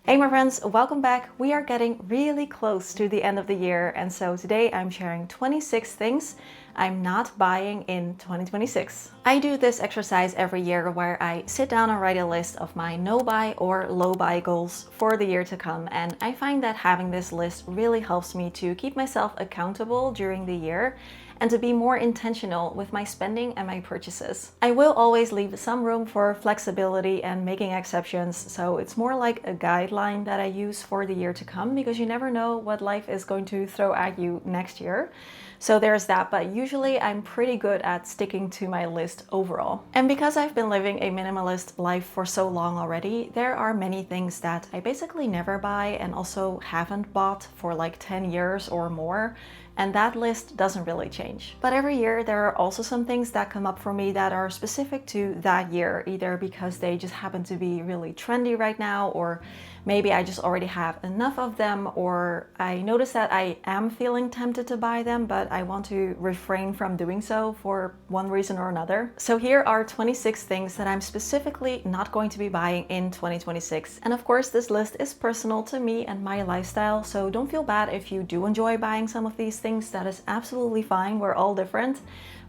Hey my friends, welcome back. We are getting really close to the end of the year, and so today I'm sharing 26 things I'm not buying in 2026. I do this exercise every year where I sit down and write a list of my no buy or low buy goals for the year to come, and I find that having this list really helps me to keep myself accountable during the year and to be more intentional with my spending and my purchases. I will always leave some room for flexibility and making exceptions, so it's more like a guideline that I use for the year to come because you never know what life is going to throw at you next year. So there's that, but usually I'm pretty good at sticking to my list overall. And because I've been living a minimalist life for so long already, there are many things that I basically never buy and also haven't bought for like 10 years or more. And that list doesn't really change. But every year there are also some things that come up for me that are specific to that year, either because they just happen to be really trendy right now, or maybe I just already have enough of them, or I notice that I am feeling tempted to buy them, but I want to refrain from doing so for one reason or another. So here are 26 things that I'm specifically not going to be buying in 2026. And of course, this list is personal to me and my lifestyle, so don't feel bad if you do enjoy buying some of these things. That is absolutely fine. We're all different.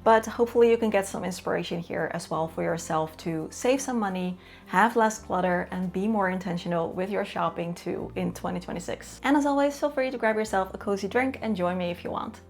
But hopefully you can get some inspiration here as well for yourself to save some money, have less clutter, and be more intentional with your shopping too in 2026. And as always, feel free to grab yourself a cozy drink and join me if you want.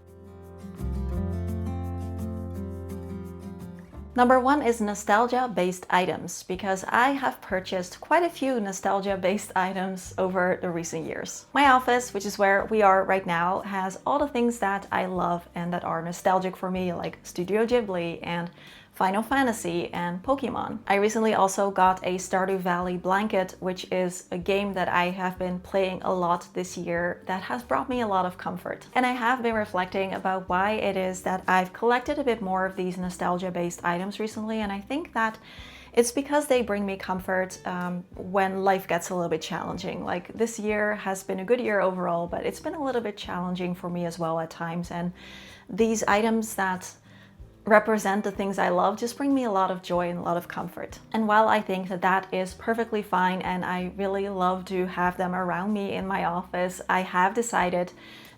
Number one is nostalgia-based items, because I have purchased quite a few nostalgia-based items over the recent years. My office, which is where we are right now, has all the things that I love and that are nostalgic for me, like Studio Ghibli and Final Fantasy and Pokemon. I recently also got a Stardew Valley blanket, which is a game that I have been playing a lot this year that has brought me a lot of comfort. And I have been reflecting about why it is that I've collected a bit more of these nostalgia-based items recently, and I think that it's because they bring me comfort when life gets a little bit challenging. Like this year has been a good year overall, but it's been a little bit challenging for me as well at times, and these items that represent the things I love just bring me a lot of joy and a lot of comfort. And while I think that that is perfectly fine and I really love to have them around me in my office, I have decided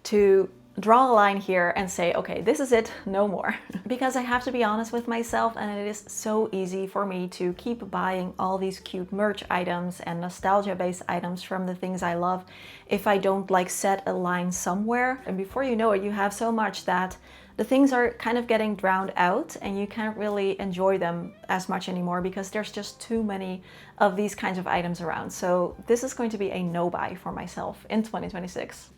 to draw a line here and say, okay, this is it, no more. Because I have to be honest with myself, and it is so easy for me to keep buying all these cute merch items and nostalgia-based items from the things I love if I don't like set a line somewhere. And before you know it, you have so much that the things are kind of getting drowned out and you can't really enjoy them as much anymore because there's just too many of these kinds of items around. So this is going to be a no buy for myself in 2026.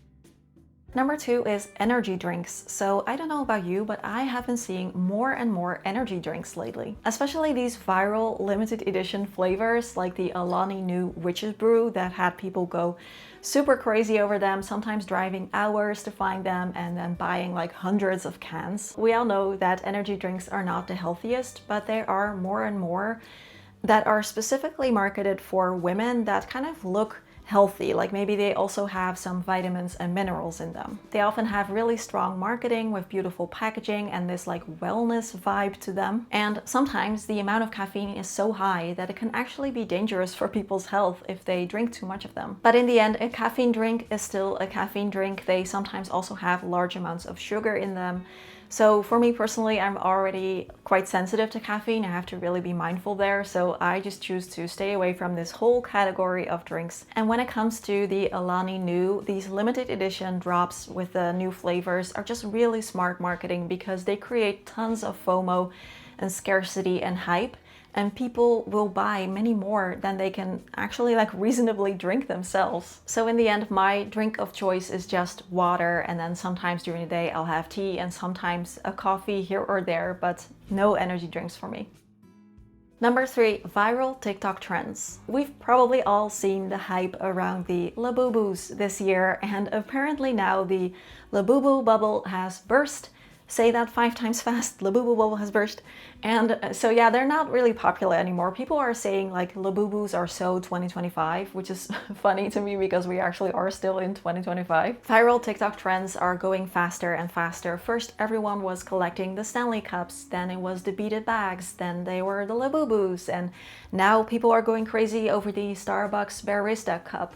Number two is energy drinks. So I don't know about you, but I have been seeing more and more energy drinks lately. Especially these viral limited edition flavors like the Alani Nu Witch's Brew that had people go super crazy over them, sometimes driving hours to find them and then buying like hundreds of cans. We all know that energy drinks are not the healthiest, but there are more and more that are specifically marketed for women that kind of look healthy, like maybe they also have some vitamins and minerals in them. They often have really strong marketing with beautiful packaging and this like wellness vibe to them. And sometimes the amount of caffeine is so high that it can actually be dangerous for people's health if they drink too much of them. But in the end, a caffeine drink is still a caffeine drink. They sometimes also have large amounts of sugar in them. So for me personally, I'm already quite sensitive to caffeine. I have to really be mindful there. So I just choose to stay away from this whole category of drinks. And when it comes to the Alani Nu, these limited edition drops with the new flavors are just really smart marketing because they create tons of FOMO and scarcity and hype. And people will buy many more than they can actually like reasonably drink themselves. So in the end, my drink of choice is just water, and then sometimes during the day I'll have tea and sometimes a coffee here or there, but no energy drinks for me. Number three, viral TikTok trends. We've probably all seen the hype around the Labubu's this year, and apparently now the Labubu bubble has burst. Say that 5 times fast. Labubu bubble has burst. And so yeah, they're not really popular anymore. People are saying like Labubus are so 2025, which is funny to me because we actually are still in 2025. Viral TikTok trends are going faster and faster. First, everyone was collecting the Stanley Cups, then it was the beaded bags, then they were the Labubus, and now people are going crazy over the Starbucks Barista Cup.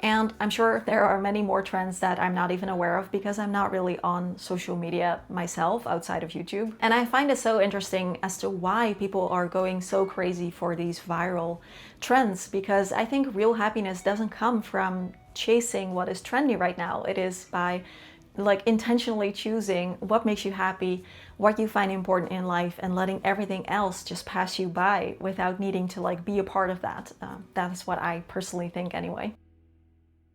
And I'm sure there are many more trends that I'm not even aware of because I'm not really on social media myself outside of YouTube. And I find it so interesting as to why people are going so crazy for these viral trends, because I think real happiness doesn't come from chasing what is trendy right now. It is by like intentionally choosing what makes you happy, what you find important in life, and letting everything else just pass you by without needing to like be a part of that. That's what I personally think anyway.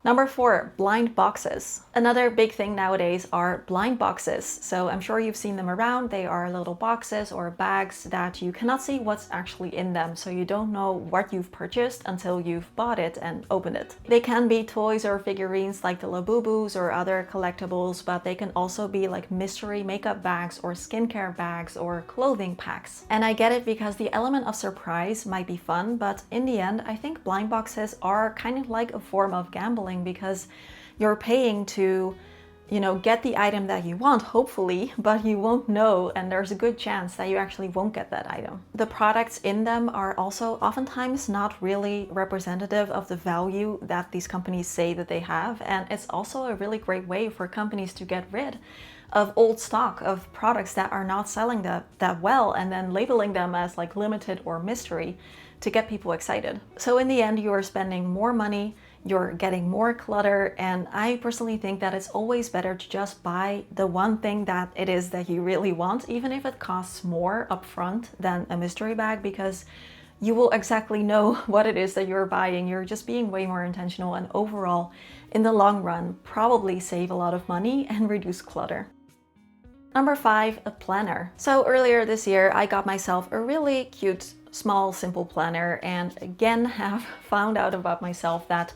Number 4, blind boxes. Another big thing nowadays are blind boxes. So I'm sure you've seen them around. They are little boxes or bags that you cannot see what's actually in them. So you don't know what you've purchased until you've bought it and opened it. They can be toys or figurines like the Labubus or other collectibles, but they can also be like mystery makeup bags or skincare bags or clothing packs. And I get it because the element of surprise might be fun, but in the end, I think blind boxes are kind of like a form of gambling, because you're paying to, get the item that you want, hopefully, but you won't know, and there's a good chance that you actually won't get that item. The products in them are also oftentimes not really representative of the value that these companies say that they have, and it's also a really great way for companies to get rid of old stock of products that are not selling that well, and then labeling them as like limited or mystery to get people excited. So in the end, you are spending more money, you're getting more clutter, and I personally think that it's always better to just buy the one thing that it is that you really want, even if it costs more upfront than a mystery bag, because you will exactly know what it is that you're buying. You're just being way more intentional, and overall, in the long run, probably save a lot of money and reduce clutter. Number 5, a planner. So earlier this year, I got myself a really cute, small, simple planner, and again have found out about myself that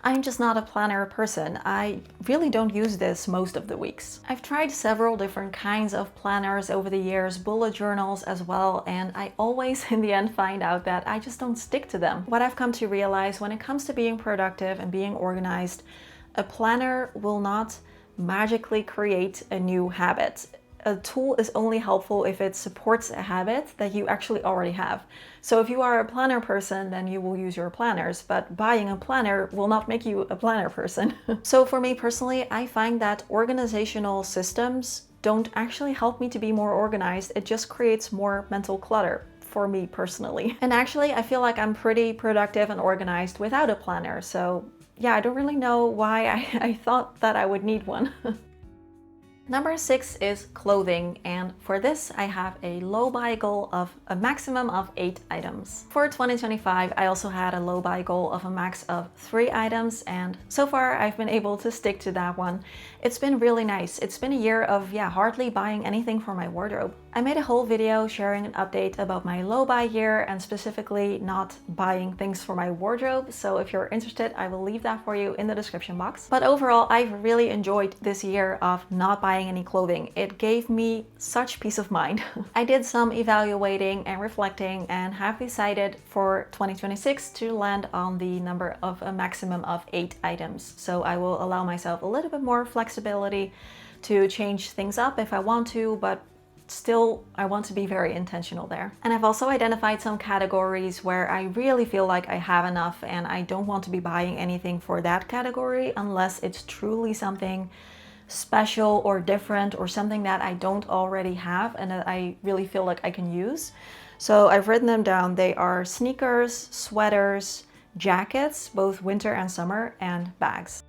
I'm just not a planner person. I really don't use this most of the weeks. I've tried several different kinds of planners over the years, bullet journals as well, and I always in the end find out that I just don't stick to them. What I've come to realize when it comes to being productive and being organized, a planner will not magically create a new habit. A tool is only helpful if it supports a habit that you actually already have. So if you are a planner person, then you will use your planners, but buying a planner will not make you a planner person. So for me personally, I find that organizational systems don't actually help me to be more organized. It just creates more mental clutter for me personally. And actually, I feel like I'm pretty productive and organized without a planner. So yeah, I don't really know why I thought that I would need one. Number 6 is clothing, and for this I have a low buy goal of a maximum of 8 items. For 2025 I also had a low buy goal of a max of 3 items, and so far I've been able to stick to that one. It's been really nice. It's been a year of hardly buying anything for my wardrobe. I made a whole video sharing an update about my low buy year and specifically not buying things for my wardrobe, so if you're interested I will leave that for you in the description box. But overall I've really enjoyed this year of not buying any clothing. It gave me such peace of mind. I did some evaluating and reflecting and have decided for 2026 to land on the number of a maximum of 8 items. So I will allow myself a little bit more flexibility to change things up if I want to, but still I want to be very intentional there. And I've also identified some categories where I really feel like I have enough and I don't want to be buying anything for that category unless it's truly something special or different or something that I don't already have and that I really feel like I can use. So I've written them down. They are sneakers, sweaters, jackets, both winter and summer, and bags.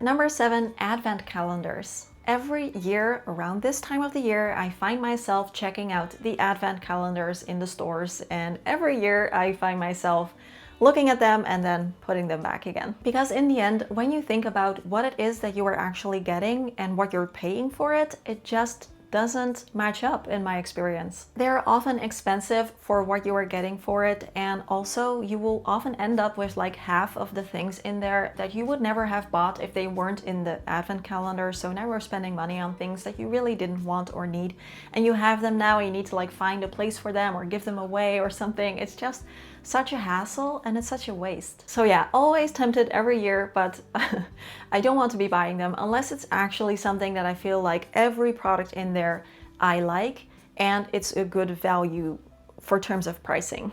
Number 7, advent calendars. Every year around this time of the year, I find myself checking out the advent calendars in the stores, and every year I find myself looking at them and then putting them back again. Because in the end, when you think about what it is that you are actually getting and what you're paying for it, it just doesn't match up in my experience. They're often expensive for what you are getting for it, and also you will often end up with like half of the things in there that you would never have bought if they weren't in the advent calendar. So now we're spending money on things that you really didn't want or need, and you have them now and you need to like find a place for them or give them away or something. It's just such a hassle and it's such a waste. So yeah, always tempted every year, but I don't want to be buying them unless it's actually something that I feel like every product in there I like and it's a good value for terms of pricing.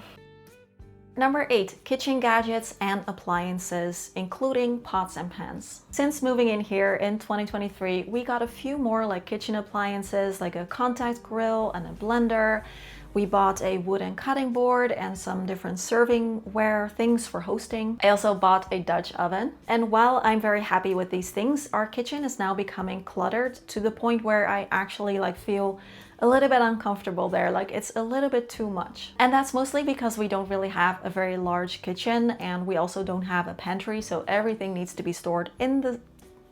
Number 8, kitchen gadgets and appliances, including pots and pans. Since moving in here in 2023, we got a few more like kitchen appliances, like a contact grill and a blender. We bought a wooden cutting board and some different servingware things for hosting. I also bought a Dutch oven. And while I'm very happy with these things, our kitchen is now becoming cluttered to the point where I actually like feel a little bit uncomfortable there, like it's a little bit too much. And that's mostly because we don't really have a very large kitchen and we also don't have a pantry, so everything needs to be stored in the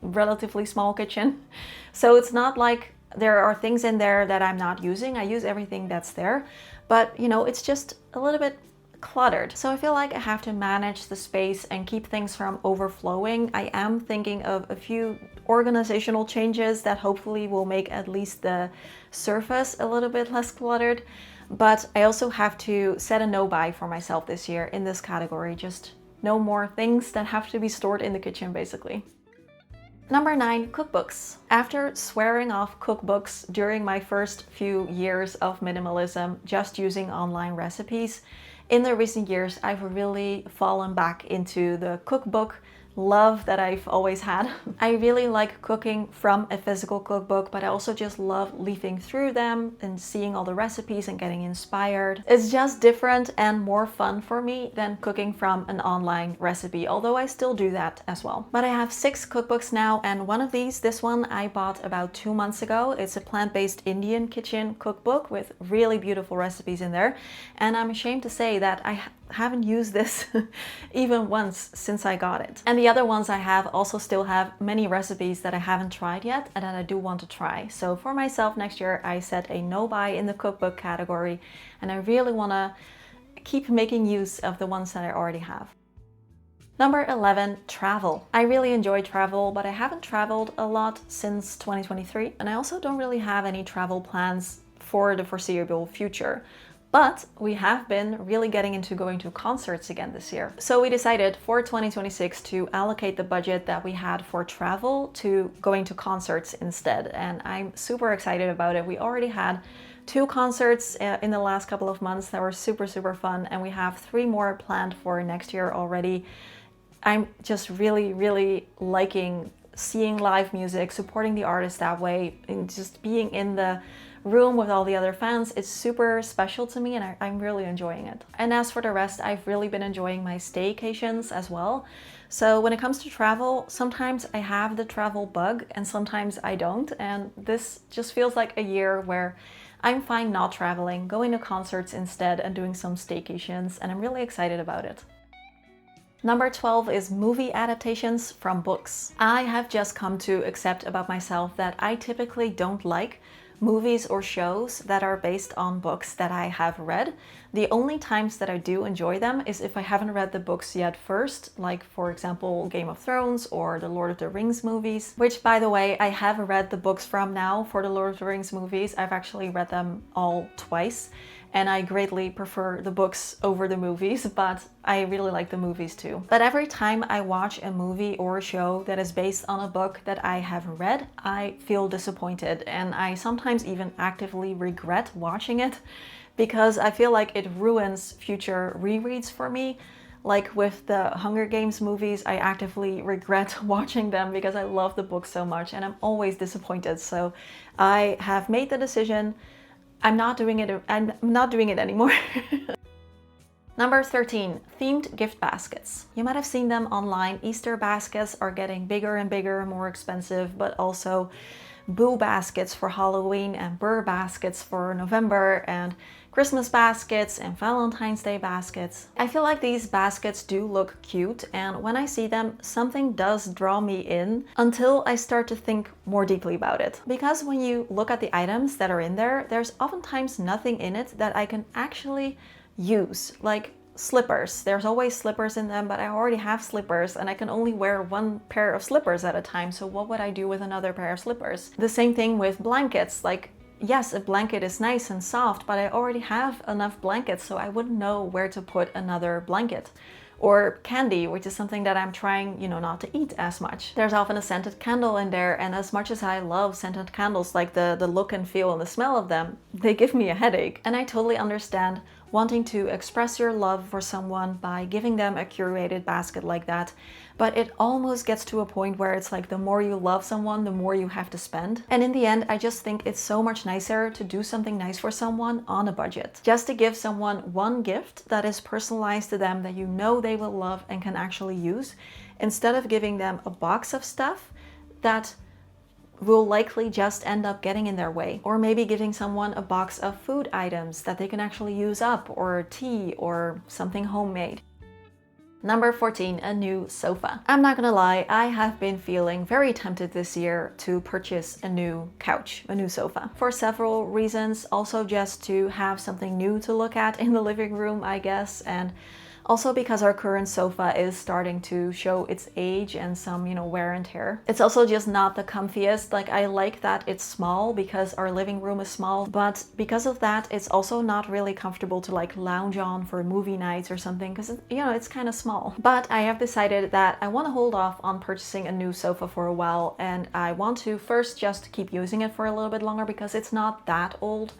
relatively small kitchen. So it's not like there are things in there that I'm not using. I use everything that's there, but you know, it's just a little bit cluttered. So I feel like I have to manage the space and keep things from overflowing. I am thinking of a few organizational changes that hopefully will make at least the surface a little bit less cluttered. But I also have to set a no-buy for myself this year in this category. Just no more things that have to be stored in the kitchen, basically. Number 9, cookbooks. After swearing off cookbooks during my first few years of minimalism, just using online recipes, in the recent years, I've really fallen back into the cookbook love that I've always had. I really like cooking from a physical cookbook, but I also just love leafing through them and seeing all the recipes and getting inspired. It's just different and more fun for me than cooking from an online recipe, although I still do that as well. But I have 6 cookbooks now, and one of these, this one I bought about 2 months ago. It's a plant-based Indian kitchen cookbook with really beautiful recipes in there. And I'm ashamed to say that I haven't used this even once since I got it. And the other ones I have also still have many recipes that I haven't tried yet and that I do want to try. So for myself next year, I set a no-buy in the cookbook category, and I really want to keep making use of the ones that I already have. Number 11, travel. I really enjoy travel, but I haven't traveled a lot since 2023, and I also don't really have any travel plans for the foreseeable future. But we have been really getting into going to concerts again this year. So we decided for 2026 to allocate the budget that we had for travel to going to concerts instead. And I'm super excited about it. We already had 2 concerts in the last couple of months that were super, super fun. And we have 3 more planned for next year already. I'm just really, really liking seeing live music, supporting the artist that way, and just being in the room with all the other fans. It's super special to me, and I'm really enjoying it. And as for the rest, I've really been enjoying my staycations as well. So when it comes to travel, sometimes I have the travel bug and sometimes I don't. And this just feels like a year where I'm fine not traveling, going to concerts instead and doing some staycations, and I'm really excited about it. Number 12 is movie adaptations from books. I have just come to accept about myself that I typically don't like movies or shows that are based on books that I have read. The only times that I do enjoy them is if I haven't read the books yet first, like for example Game of Thrones or the Lord of the Rings movies, which by the way I have read the books from now. For the Lord of the Rings movies, I've actually read them all twice, and I greatly prefer the books over the movies, but I really like the movies too. But every time I watch a movie or a show that is based on a book that I have read, I feel disappointed, and I sometimes even actively regret watching it because I feel like it ruins future rereads for me. Like with the Hunger Games movies, I actively regret watching them because I love the book so much and I'm always disappointed. So I have made the decision, I'm not doing it anymore. Number 13, themed gift baskets. You might have seen them online. Easter baskets are getting bigger and bigger, more expensive, but also Boo baskets for Halloween and Burr baskets for November and Christmas baskets and Valentine's Day baskets. I feel like these baskets do look cute, and when I see them, something does draw me in until I start to think more deeply about it. Because when you look at the items that are in there, there's oftentimes nothing in it that I can actually use. Like slippers. There's always slippers in them, but I already have slippers and I can only wear one pair of slippers at a time. So what would I do with another pair of slippers? The same thing with blankets. Like, yes, a blanket is nice and soft, but I already have enough blankets, so I wouldn't know where to put another blanket. Or candy, which is something that I'm trying, not to eat as much. There's often a scented candle in there, and as much as I love scented candles, like the look and feel and the smell of them, they give me a headache. And I totally understand wanting to express your love for someone by giving them a curated basket like that. But it almost gets to a point where it's like the more you love someone, the more you have to spend. And in the end, I just think it's so much nicer to do something nice for someone on a budget. Just to give someone one gift that is personalized to them, that you know they will love and can actually use, instead of giving them a box of stuff that will likely just end up getting in their way. Or maybe giving someone a box of food items that they can actually use up, or tea, or something homemade. Number 14, a new sofa. I'm not gonna lie, I have been feeling very tempted this year to purchase a new couch, a new sofa. For several reasons, also just to have something new to look at in the living room, I guess, and also because our current sofa is starting to show its age and some, wear and tear. It's also just not the comfiest. Like, I like that it's small because our living room is small, but because of that, it's also not really comfortable to like lounge on for movie nights or something, because it's kind of small. But I have decided that I want to hold off on purchasing a new sofa for a while, and I want to first just keep using it for a little bit longer because it's not that old.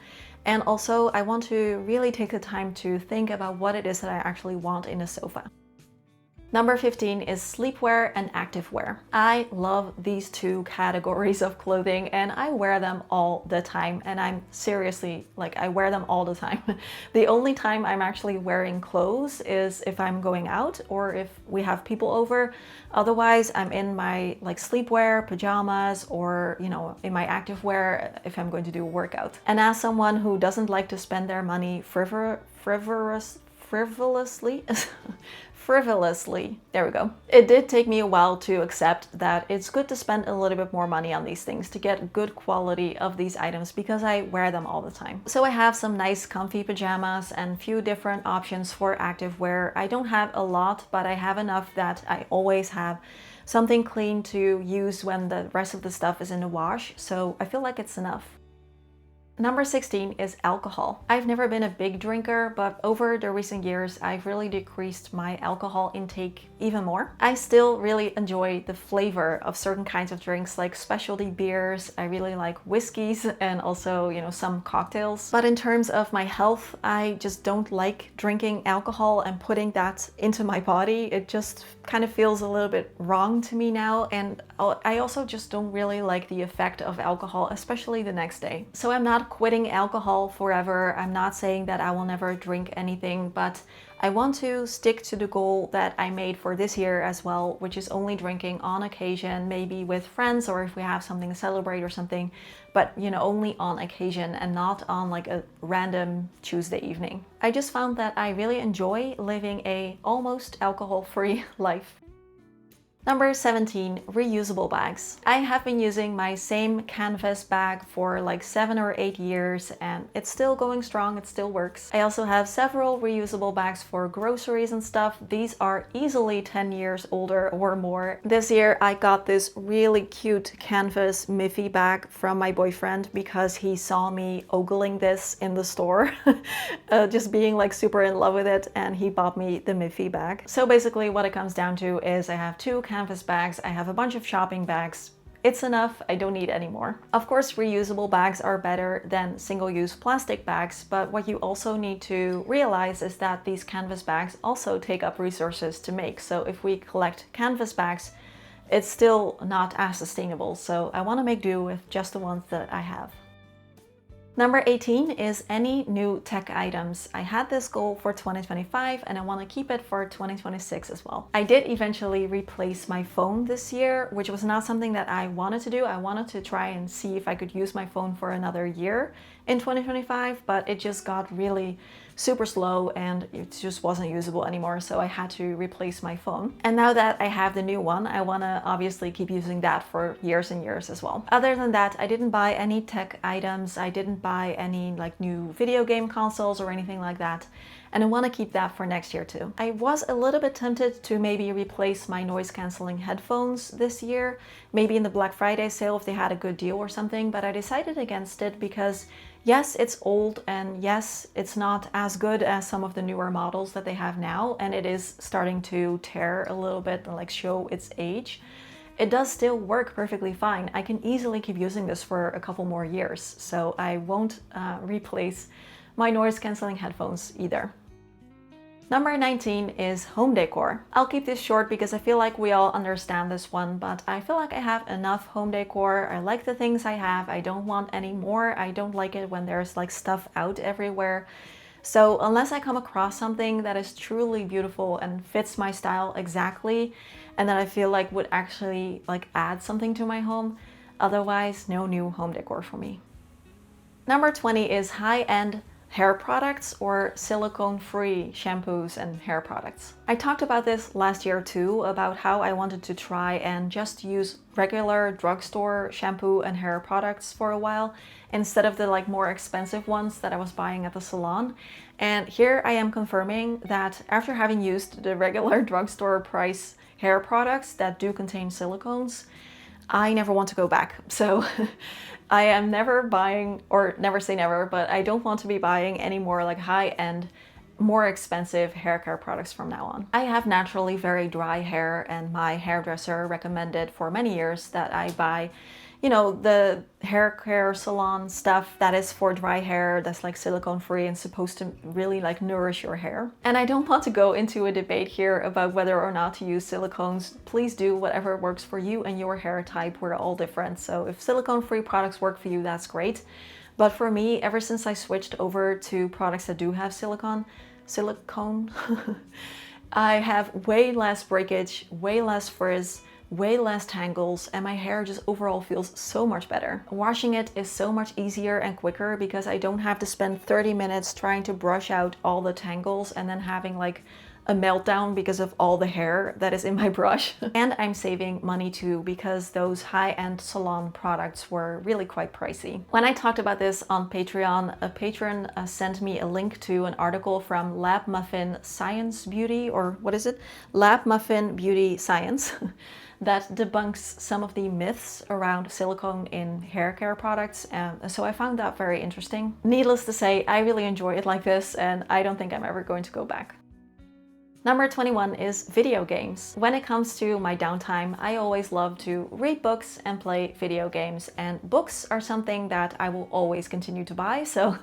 And also, I want to really take the time to think about what it is that I actually want in a sofa. Number 15 is sleepwear and activewear. I love these two categories of clothing, and I wear them all the time. And I'm seriously, I wear them all the time. The only time I'm actually wearing clothes is if I'm going out or if we have people over. Otherwise, I'm in my sleepwear, pajamas, or in my activewear if I'm going to do a workout. And as someone who doesn't like to spend their money frivolously, there we go. It did take me a while to accept that it's good to spend a little bit more money on these things to get good quality of these items, because I wear them all the time. So I have some nice comfy pajamas and few different options for activewear. I don't have a lot, but I have enough that I always have something clean to use when the rest of the stuff is in the wash. So I feel like it's enough. Number 16 is alcohol. I've never been a big drinker, but over the recent years, I've really decreased my alcohol intake even more. I still really enjoy the flavor of certain kinds of drinks, like specialty beers. I really like whiskeys and also, some cocktails. But in terms of my health, I just don't like drinking alcohol and putting that into my body. It just kind of feels a little bit wrong to me now. And I also just don't really like the effect of alcohol, especially the next day. So I'm not quitting alcohol forever. I'm not saying that I will never drink anything, but I want to stick to the goal that I made for this year as well, which is only drinking on occasion, maybe with friends or if we have something to celebrate or something, but only on occasion and not on a random Tuesday evening. I just found that I really enjoy living a almost alcohol-free life. Number 17, reusable bags. I have been using my same canvas bag for 7 or 8 years, and it's still going strong, it still works. I also have several reusable bags for groceries and stuff. These are easily 10 years older or more. This year I got this really cute canvas Miffy bag from my boyfriend because he saw me ogling this in the store, just being super in love with it, and he bought me the Miffy bag. So basically what it comes down to is I have two canvas bags, I have a bunch of shopping bags. It's enough, I don't need any more. Of course, reusable bags are better than single-use plastic bags, but what you also need to realize is that these canvas bags also take up resources to make. So if we collect canvas bags, it's still not as sustainable. So I want to make do with just the ones that I have. Number 18 is any new tech items. I had this goal for 2025 and I want to keep it for 2026 as well. I did eventually replace my phone this year, which was not something that I wanted to do. I wanted to try and see if I could use my phone for another year in 2025, but it just got really super slow and it just wasn't usable anymore, so I had to replace my phone. And now that I have the new one, I want to obviously keep using that for years and years as well. Other than that, I didn't buy any tech items. I didn't buy any like new video game consoles or anything like that. And I want to keep that for next year too. I was a little bit tempted to maybe replace my noise cancelling headphones this year, maybe in the Black Friday sale if they had a good deal or something, but I decided against it because yes, it's old, and yes, it's not as good as some of the newer models that they have now, and it is starting to tear a little bit and like show its age. It does still work perfectly fine. I can easily keep using this for a couple more years, so I won't replace my noise cancelling headphones either. Number 19 is home decor. I'll keep this short because I feel like we all understand this one, but I feel like I have enough home decor. I like the things I have. I don't want any more. I don't like it when there's like stuff out everywhere. So unless I come across something that is truly beautiful and fits my style exactly, and that I feel like would actually like add something to my home, otherwise no new home decor for me. Number 20 is high-end hair products or silicone-free shampoos and hair products. I talked about this last year too, about how I wanted to try and just use regular drugstore shampoo and hair products for a while instead of the like more expensive ones that I was buying at the salon. And here I am confirming that after having used the regular drugstore price hair products that do contain silicones, I never want to go back. So I am never buying, or never say never, but I don't want to be buying any more like high-end, more expensive hair care products from now on. I have naturally very dry hair, and my hairdresser recommended for many years that I buy, you know, the hair care salon stuff that is for dry hair, that's like silicone free and supposed to really like nourish your hair. And I don't want to go into a debate here about whether or not to use silicones. Please do whatever works for you and your hair type. We're all different. So if silicone free products work for you, that's great. But for me, ever since I switched over to products that do have silicone, I have way less breakage, way less frizz, way less tangles, and my hair just overall feels so much better. Washing it is so much easier and quicker because I don't have to spend 30 minutes trying to brush out all the tangles and then having like a meltdown because of all the hair that is in my brush. And I'm saving money too because those high-end salon products were really quite pricey. When I talked about this on Patreon, a patron sent me a link to an article from Lab Muffin Science Beauty, or what is it? Lab Muffin Beauty Science. That debunks some of the myths around silicone in hair care products, so I found that very interesting. Needless to say, I really enjoy it like this, and I don't think I'm ever going to go back. Number 21 is video games. When it comes to my downtime, I always love to read books and play video games, and books are something that I will always continue to buy, so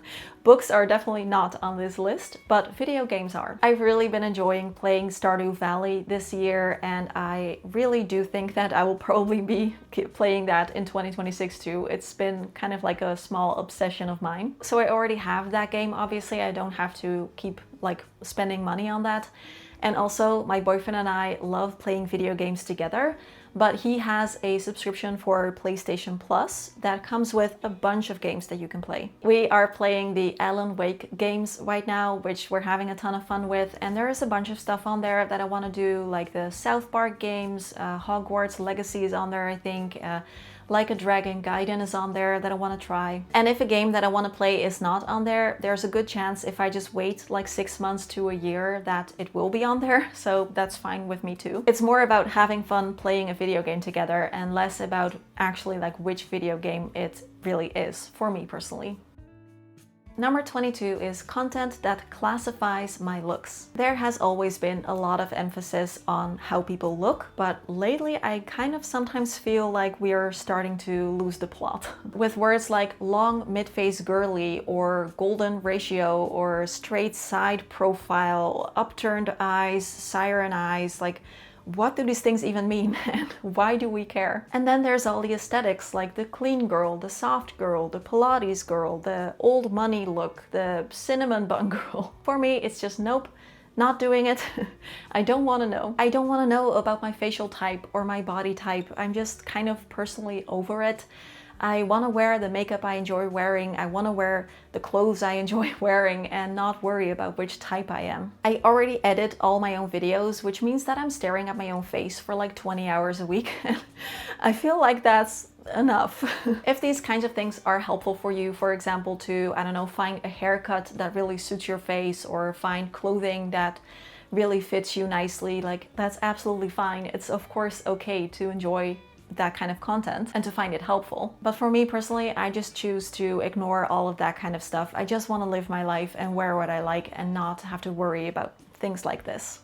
books are definitely not on this list, but video games are. I've really been enjoying playing Stardew Valley this year, and I really do think that I will probably be playing that in 2026 too. It's been kind of like a small obsession of mine. So I already have that game, obviously. I don't have to keep like spending money on that. And also, my boyfriend and I love playing video games together, but he has a subscription for PlayStation Plus that comes with a bunch of games that you can play. We are playing the Alan Wake games right now, which we're having a ton of fun with, and there is a bunch of stuff on there that I want to do, like the South Park games, Hogwarts Legacy is on there, I think, Like a Dragon Gaiden is on there that I want to try. And if a game that I want to play is not on there, there's a good chance if I just wait like 6 months to a year that it will be on there, so that's fine with me too. It's more about having fun playing a video game together and less about actually like which video game it really is, for me personally. Number 22 is content that classifies my looks. There has always been a lot of emphasis on how people look, but lately I kind of sometimes feel like we are starting to lose the plot. With words like long mid-face girly, or golden ratio, or straight side profile, upturned eyes, siren eyes, like what do these things even mean and why do we care? And then there's all the aesthetics, like the clean girl, the soft girl, the Pilates girl, the old money look, the cinnamon bun girl. For me, it's just nope. Not doing it. I don't want to know. I don't want to know about my facial type or my body type. I'm just kind of personally over it. I want to wear the makeup I enjoy wearing. I want to wear the clothes I enjoy wearing and not worry about which type I am. I already edit all my own videos, which means that I'm staring at my own face for like 20 hours a week. I feel like that's enough. If these kinds of things are helpful for you, for example, to, I don't know, find a haircut that really suits your face or find clothing that really fits you nicely, like that's absolutely fine. It's of course okay to enjoy that kind of content and to find it helpful. But for me personally, I just choose to ignore all of that kind of stuff. I just want to live my life and wear what I like and not have to worry about things like this.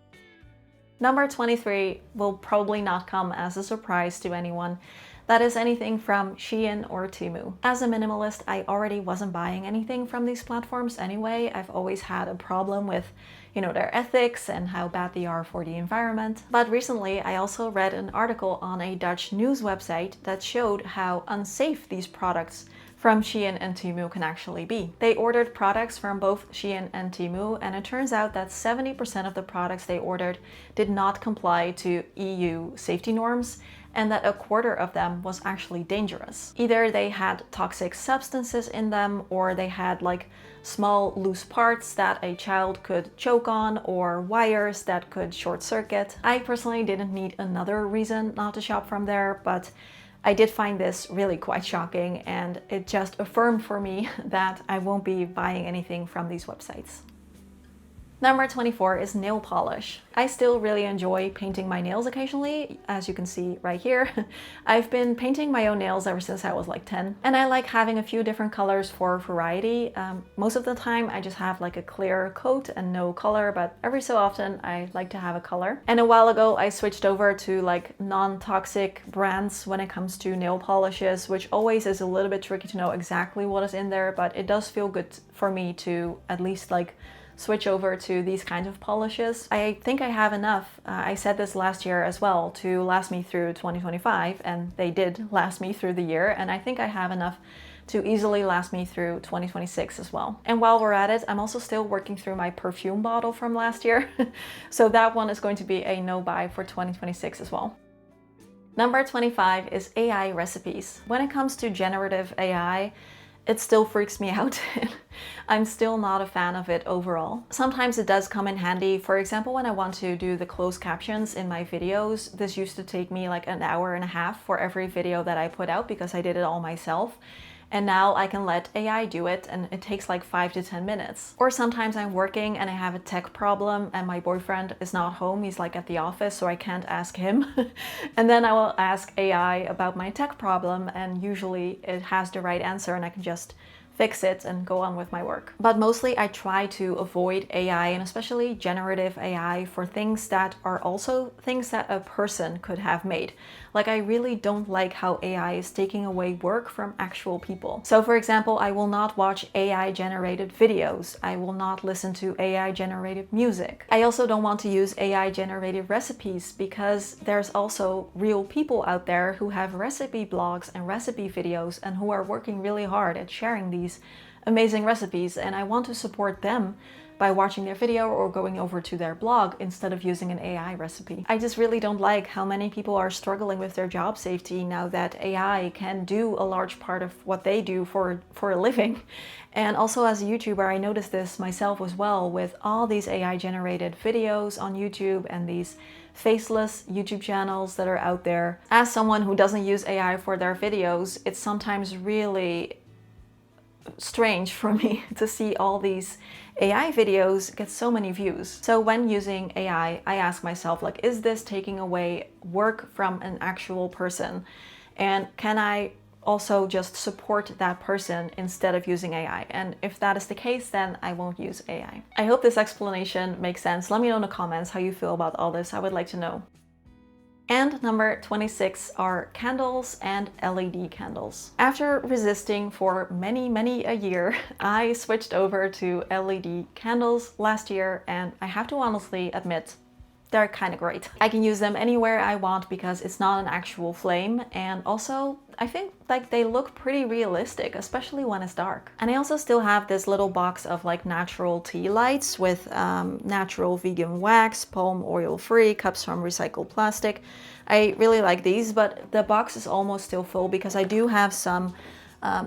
Number 23 will probably not come as a surprise to anyone. That is anything from Shein or Temu. As a minimalist, I already wasn't buying anything from these platforms anyway. I've always had a problem with, their ethics and how bad they are for the environment. But recently, I also read an article on a Dutch news website that showed how unsafe these products from Shein and Temu can actually be. They ordered products from both Shein and Temu, and it turns out that 70% of the products they ordered did not comply to EU safety norms, and that a quarter of them was actually dangerous. Either they had toxic substances in them, or they had like small loose parts that a child could choke on, or wires that could short circuit. I personally didn't need another reason not to shop from there, but I did find this really quite shocking, and it just affirmed for me that I won't be buying anything from these websites. Number 24 is nail polish. I still really enjoy painting my nails occasionally, as you can see right here. I've been painting my own nails ever since I was like 10, and I like having a few different colors for variety. Most of the time I just have like a clear coat and no color, but every so often I like to have a color. And a while ago I switched over to like non-toxic brands when it comes to nail polishes, which always is a little bit tricky to know exactly what is in there, but it does feel good for me to at least like switch over to these kinds of polishes. I think I have enough, I said this last year as well, to last me through 2025, and they did last me through the year, and I think I have enough to easily last me through 2026 as well. And while we're at it, I'm also still working through my perfume bottle from last year, so that one is going to be a no-buy for 2026 as well. Number 25 is AI recipes. When it comes to generative AI, it still freaks me out. I'm still not a fan of it overall. Sometimes it does come in handy. For example, when I want to do the closed captions in my videos, this used to take me like an hour and a half for every video that I put out because I did it all myself. And now I can let AI do it, and it takes like 5 to 10 minutes. Or sometimes I'm working and I have a tech problem and my boyfriend is not home, he's like at the office, so I can't ask him. And then I will ask AI about my tech problem, and usually it has the right answer and I can just fix it and go on with my work. But mostly I try to avoid AI, and especially generative AI, for things that are also things that a person could have made. Like, I really don't like how AI is taking away work from actual people. So for example, I will not watch AI generated videos. I will not listen to AI generated music. I also don't want to use AI generated recipes, because there's also real people out there who have recipe blogs and recipe videos and who are working really hard at sharing these amazing recipes, and I want to support them by watching their video or going over to their blog instead of using an AI recipe. I just really don't like how many people are struggling with their job safety now that AI can do a large part of what they do for a living. And also, as a YouTuber, I noticed this myself as well, with all these AI generated videos on YouTube and these faceless YouTube channels that are out there. As someone who doesn't use AI for their videos, it's sometimes really strange for me to see all these AI videos get so many views. So when using AI, I ask myself, like, is this taking away work from an actual person? And can I also just support that person instead of using AI? And if that is the case, then I won't use AI. I hope this explanation makes sense. Let me know in the comments how you feel about all this. I would like to know. And number 26 are candles and LED candles. After resisting for many a year, I switched over to LED candles last year, and I have to honestly admit, they're kind of great. I can use them anywhere I want because it's not an actual flame, and also I think like they look pretty realistic, especially when it's dark. And I also still have this little box of like natural tea lights with natural vegan wax, palm oil free, cups from recycled plastic. I really like these, but the box is almost still full because I do have some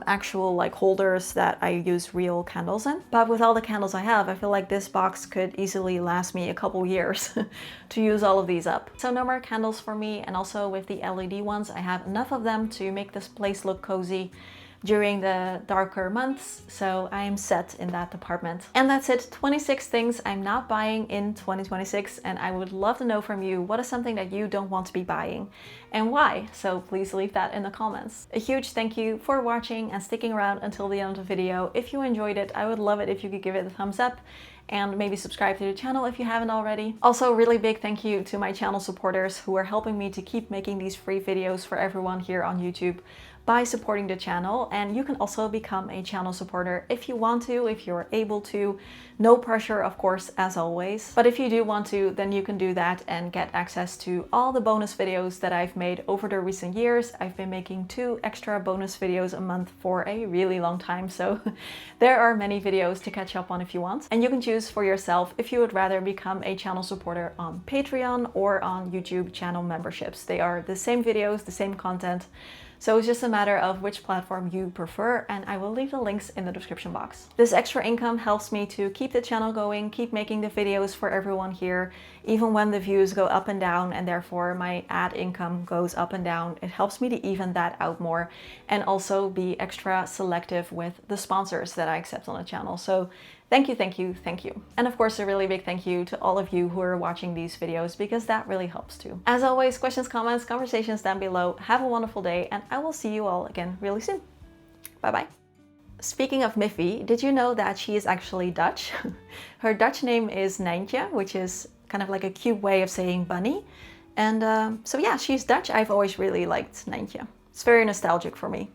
actual like holders that I use real candles in. But with all the candles I have, I feel like this box could easily last me a couple years to use all of these up. So no more candles for me, and also with the LED ones, I have enough of them to make this place look cozy during the darker months, so I am set in that department. And that's it, 26 things I'm not buying in 2026, and I would love to know from you, what is something that you don't want to be buying and why? So please leave that in the comments. A huge thank you for watching and sticking around until the end of the video. If you enjoyed it, I would love it if you could give it a thumbs up and maybe subscribe to the channel if you haven't already. Also, a really big thank you to my channel supporters who are helping me to keep making these free videos for everyone here on YouTube by supporting the channel. And you can also become a channel supporter if you want to, if you're able to. No pressure, of course, as always. But if you do want to, then you can do that and get access to all the bonus videos that I've made over the recent years. I've been making 2 extra bonus videos a month for a really long time, so there are many videos to catch up on if you want. And you can choose for yourself if you would rather become a channel supporter on Patreon or on YouTube channel memberships. They are the same videos, the same content. So it's just a matter of which platform you prefer, and I will leave the links in the description box. This extra income helps me to keep the channel going, keep making the videos for everyone here, even when the views go up and down, and therefore my ad income goes up and down. It helps me to even that out more and also be extra selective with the sponsors that I accept on the channel. So thank you, thank you, thank you. And of course, a really big thank you to all of you who are watching these videos, because that really helps too. As always, questions, comments, conversations down below. Have a wonderful day, and I will see you all again really soon. Bye-bye. Speaking of Miffy, did you know that she is actually Dutch? Her Dutch name is Nijntje, which is kind of like a cute way of saying bunny. And so yeah, she's Dutch. I've always really liked Nijntje. It's very nostalgic for me.